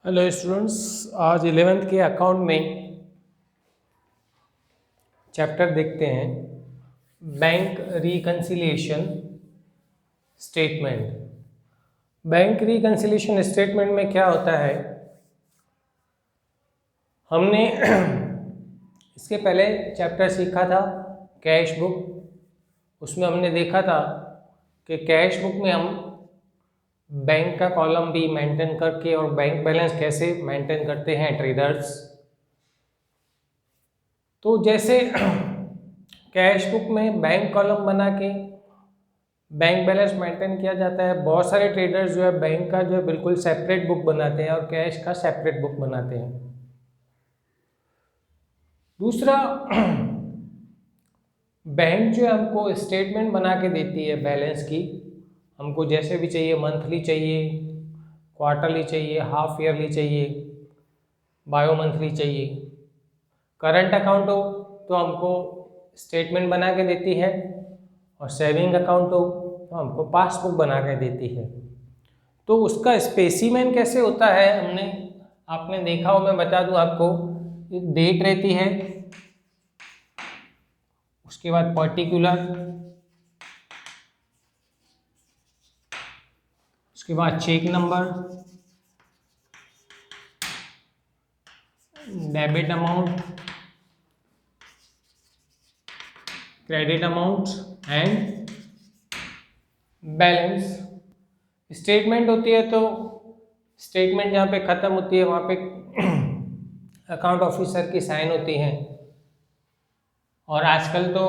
Hello students, आज 11th के account में चैप्टर देखते हैं bank reconciliation statement. Bank reconciliation statement में क्या होता है, हमने इसके पहले चैप्टर सीखा था कैश बुक। उसमें हमने देखा था कि कैश बुक में हम बैंक का कॉलम भी मेंटेन करके और बैंक बैलेंस कैसे मेंटेन करते हैं ट्रेडर्स। तो जैसे कैश बुक में बैंक कॉलम बना के बैंक बैलेंस मेंटेन किया जाता है, बहुत सारे ट्रेडर्स जो है बैंक का जो है बिल्कुल सेपरेट बुक बनाते हैं और कैश का सेपरेट बुक बनाते हैं। दूसरा, बैंक जो है हमको स्टेटमेंट बना के देती है बैलेंस की। हमको जैसे भी चाहिए, मंथली चाहिए, क्वार्टरली चाहिए, हाफ ईयरली चाहिए, बायो मंथली चाहिए। करंट अकाउंट हो तो हमको स्टेटमेंट बना के देती है और सेविंग अकाउंट हो तो हमको पासबुक बना के देती है। तो उसका स्पेसिमेन कैसे होता है, आपने देखा हो, मैं बता दूं आपको। एक डेट रहती है, उसके बाद पर्टिकुलर, उसके बाद cheque number, debit amount, credit amount and balance. Statement होती है तो स्टेटमेंट जहाँ पे ख़त्म होती है वहाँ पे अकाउंट ऑफिसर की साइन होती है। और आजकल तो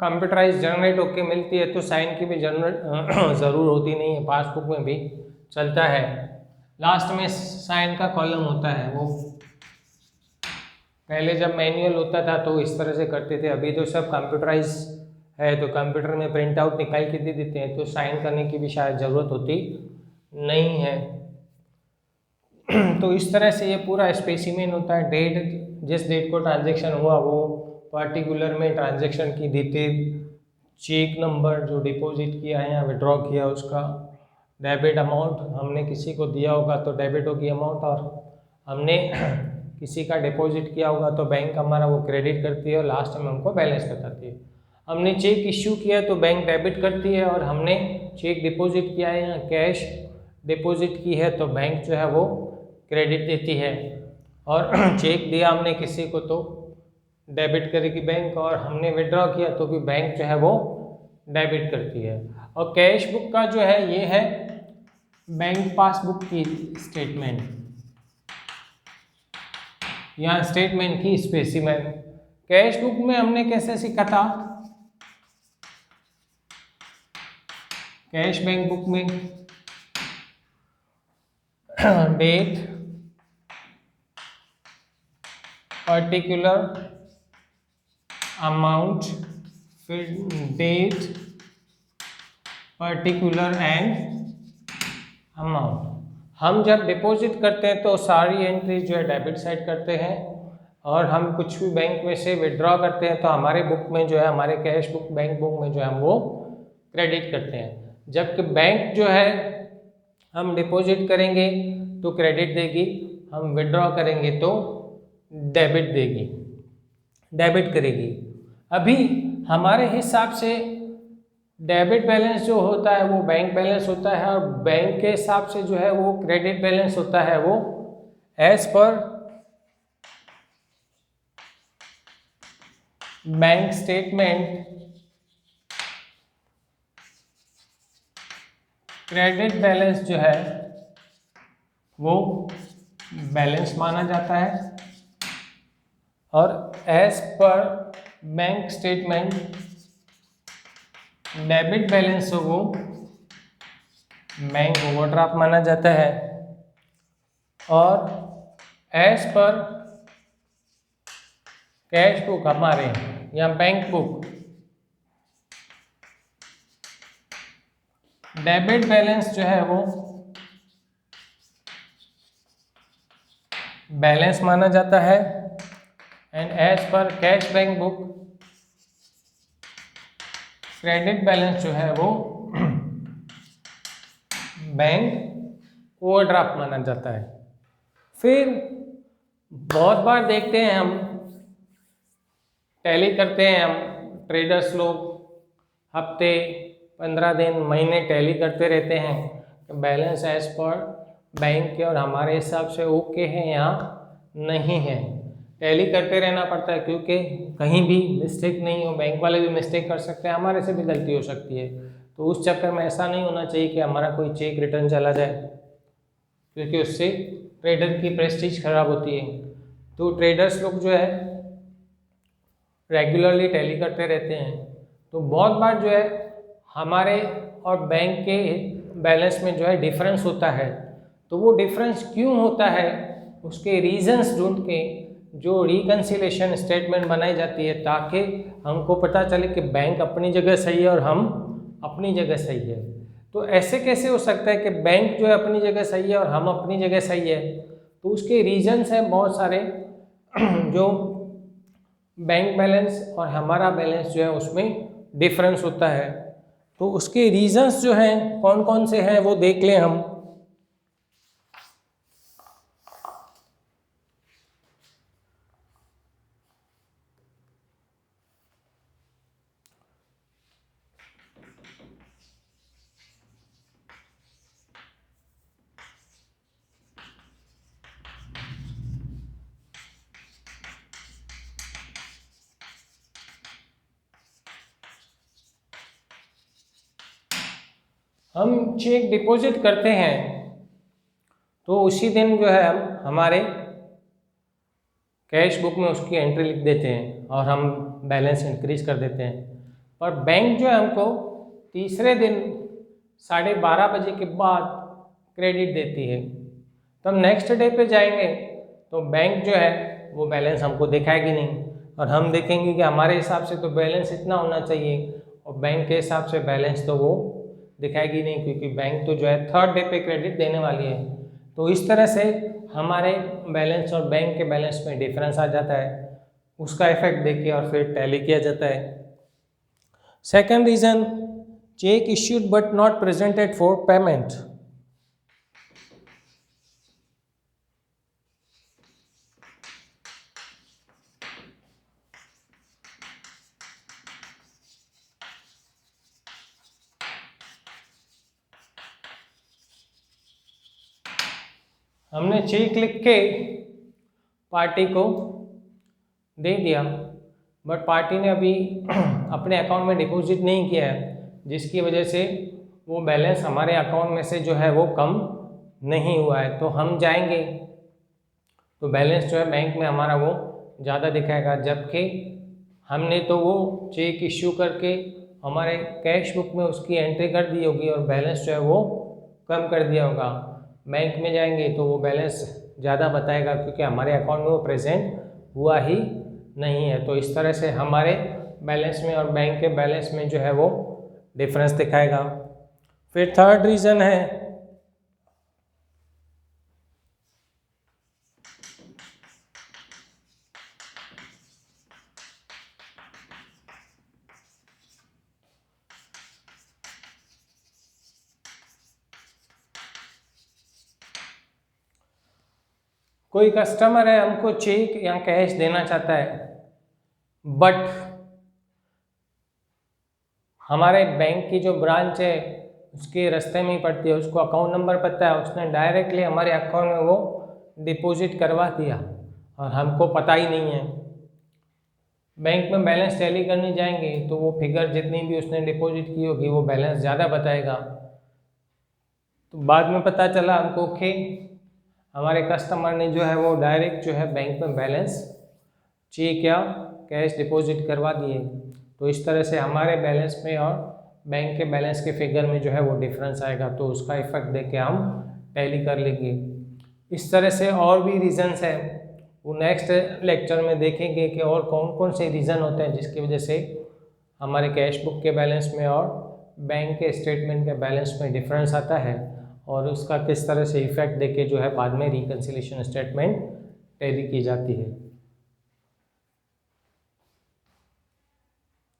कंप्यूटराइज जनरेट होके मिलती है तो साइन की भी ज़रूर होती नहीं है, पासबुक में भी चलता है। लास्ट में साइन का कॉलम होता है। वो पहले जब मैनुअल होता था तो इस तरह से करते थे, अभी तो सब कंप्यूटराइज है तो कंप्यूटर में प्रिंट आउट निकाल के दे देते हैं, तो साइन करने की भी शायद ज़रूरत होती नहीं है। तो इस तरह से ये पूरा स्पेसिमेन होता है। डेट, जिस डेट को ट्रांजैक्शन हुआ वो पर्टिकुलर में ट्रांजैक्शन की डिटेल, चेक नंबर जो डिपॉजिट किया है या विड्रॉ किया उसका, डेबिट अमाउंट, हमने किसी को दिया होगा तो डेबिट होगी अमाउंट, और हमने किसी का डिपॉजिट किया होगा तो बैंक हमारा वो क्रेडिट करती है और लास्ट में हमको बैलेंस बताती है। हमने चेक इश्यू किया तो बैंक डेबिट करती है, और हमने चेक डिपॉजिट किया है या कैश डिपॉजिट की है तो बैंक जो है वो क्रेडिट देती है। और चेक दिया हमने किसी को तो डेबिट करेगी बैंक, और हमने विड्रॉ किया तो भी बैंक जो है वो डेबिट करती है। और कैश बुक का जो है ये है बैंक पासबुक की स्टेटमेंट या स्टेटमेंट की स्पेसिमेन। कैश बुक में हमने कैसे सीखा था, कैश बैंक बुक में डेट, पर्टिकुलर, अमाउंट, फिर डेट, पर्टिकुलर एंड अमाउंट। हम जब डिपॉजिट करते हैं तो सारी एंट्री जो है डेबिट साइड करते हैं, और हम कुछ भी बैंक में से विड्रॉ करते हैं तो हमारे बुक में जो है, हमारे कैश बुक बैंक बुक में जो है हम वो क्रेडिट करते हैं। जबकि बैंक जो है हम डिपॉजिट करेंगे तो क्रेडिट देगी, हम विड्रॉ करेंगे तो डेबिट देगी, डेबिट करेगी। अभी हमारे हिसाब से डेबिट बैलेंस जो होता है वो बैंक बैलेंस होता है, और बैंक के हिसाब से जो है वो क्रेडिट बैलेंस होता है, वो as per bank statement credit balance जो है वो बैलेंस माना जाता है, और as per bank statement debit balance वो बैंक ओवरड्राफ्ट माना जाता है, और एज पर कैश बुक हमारे या बैंक बुक डेबिट बैलेंस जो है वो बैलेंस माना जाता है, and as per cash bank book credit balance जो है वो बैंक ओवरड्राफ्ट माना जाता है। फिर बहुत बार देखते हैं हम, टैली करते हैं हम ट्रेडर्स लोग, हफ्ते 15 दिन महीने टैली करते रहते हैं बैलेंस एज पर बैंक के और हमारे हिसाब से ओके है या नहीं है। टैली करते रहना पड़ता है क्योंकि कहीं भी मिस्टेक नहीं हो, बैंक वाले भी मिस्टेक कर सकते हैं, हमारे से भी गलती हो सकती है। तो उस चक्कर में ऐसा नहीं होना चाहिए कि हमारा कोई चेक रिटर्न चला जाए, क्योंकि उससे ट्रेडर की प्रेस्टीज खराब होती है। तो ट्रेडर्स लोग जो है रेगुलरली टैली करते रहते हैं। तो बहुत बार जो है हमारे और बैंक के बैलेंस में जो है डिफरेंस होता है। तो वो डिफरेंस क्यों होता है, उसके रीजंस ढूंढ के जो रिकन्सिलेशन स्टेटमेंट बनाई जाती है, ताकि हमको पता चले कि बैंक अपनी जगह सही है और हम अपनी जगह सही है। तो ऐसे कैसे हो सकता है कि बैंक जो है अपनी जगह सही है और हम अपनी जगह सही है? तो उसके रीजंस हैं बहुत सारे। जो बैंक बैलेंस और हमारा बैलेंस जो है उसमें डिफरेंस होता है, तो उसके रीजंस जो हैं कौन कौन से हैं वो देख लें हम। हम चेक डिपॉजिट करते हैं तो उसी दिन जो है हम हमारे कैश बुक में उसकी एंट्री लिख देते हैं और हम बैलेंस इंक्रीज कर देते हैं। पर बैंक जो है हमको तीसरे दिन 12:30 बजे के बाद क्रेडिट देती है। तो हम नेक्स्ट डे पे जाएंगे तो बैंक जो है वो बैलेंस हमको दिखाएगी नहीं, और हम देखेंगे कि हमारे हिसाब से तो बैलेंस इतना होना चाहिए और बैंक के हिसाब से बैलेंस तो वो दिखाएगी नहीं, क्योंकि बैंक तो जो है थर्ड डे पे क्रेडिट देने वाली है। तो इस तरह से हमारे बैलेंस और बैंक के बैलेंस में डिफरेंस आ जाता है, उसका इफेक्ट देख के और फिर टैली किया जाता है। Second reason, cheque issued but not presented for payment. हमने चेक लिख के पार्टी को दे दिया, बट पार्टी ने अभी अपने अकाउंट में डिपॉजिट नहीं किया है, जिसकी वजह से वो बैलेंस हमारे अकाउंट में से जो है वो कम नहीं हुआ है। तो हम जाएंगे तो बैलेंस जो है बैंक में हमारा वो ज़्यादा दिखाएगा, जबकि हमने तो वो चेक इश्यू करके हमारे कैश बुक में उसकी एंट्री कर दी होगी और बैलेंस जो है वो कम कर दिया होगा। बैंक में जाएंगे तो वो बैलेंस ज़्यादा बताएगा, क्योंकि हमारे अकाउंट में वो प्रेजेंट हुआ ही नहीं है। तो इस तरह से हमारे बैलेंस में और बैंक के बैलेंस में जो है वो डिफरेंस दिखाएगा। फिर थर्ड रीज़न है कोई कस्टमर है हमको चेक या कैश देना चाहता है, बट हमारे बैंक की जो ब्रांच है उसके रास्ते में ही पड़ती है, उसको अकाउंट नंबर पता है, उसने डायरेक्टली हमारे अकाउंट में वो डिपॉजिट करवा दिया और हमको पता ही नहीं है। बैंक में बैलेंस टैली करने जाएंगे तो वो फिगर जितनी भी उसने डिपॉजिट की होगी वो बैलेंस ज़्यादा बताएगा। तो बाद में पता चला हमको कि हमारे कस्टमर ने जो है वो डायरेक्ट जो है बैंक में बैलेंस चेक या कैश डिपॉजिट करवा दिए। तो इस तरह से हमारे बैलेंस में और बैंक के बैलेंस के फिगर में जो है वो डिफरेंस आएगा, तो उसका इफेक्ट देख के हम टैली कर लेंगे। इस तरह से और भी रीजंस हैं, वो नेक्स्ट लेक्चर में देखेंगे कि और कौन कौन से रीज़न होते हैं जिसकी वजह से हमारे कैश बुक के बैलेंस में और बैंक के स्टेटमेंट के बैलेंस में डिफरेंस आता है, और उसका किस तरह से इफेक्ट देके जो है बाद में रिकन्सिलेशन स्टेटमेंट टैली की जाती है।